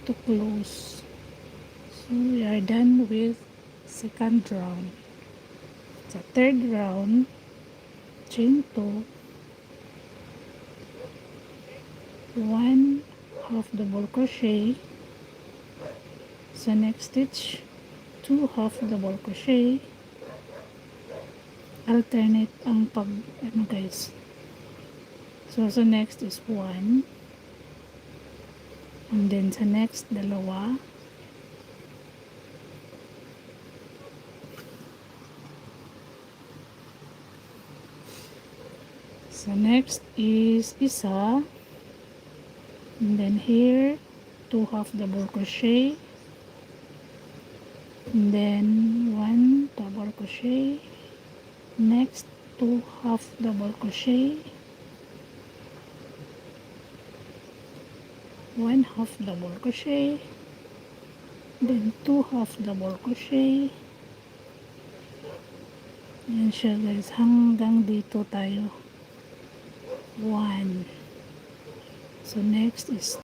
to close. So we are done with second round. Sa third round, chain 2, 1 half double crochet. Sa next stitch, 2 half double crochet. Alternate ang pag guys. So sa next is 1, and then sa next dalawa, sa next is isa, and then here 2 half double crochet, and then 1 double crochet, next 2 half double crochet, 1 half double crochet, then 2 half double crochet. Yan siya guys, hanggang dito tayo. 1. So next is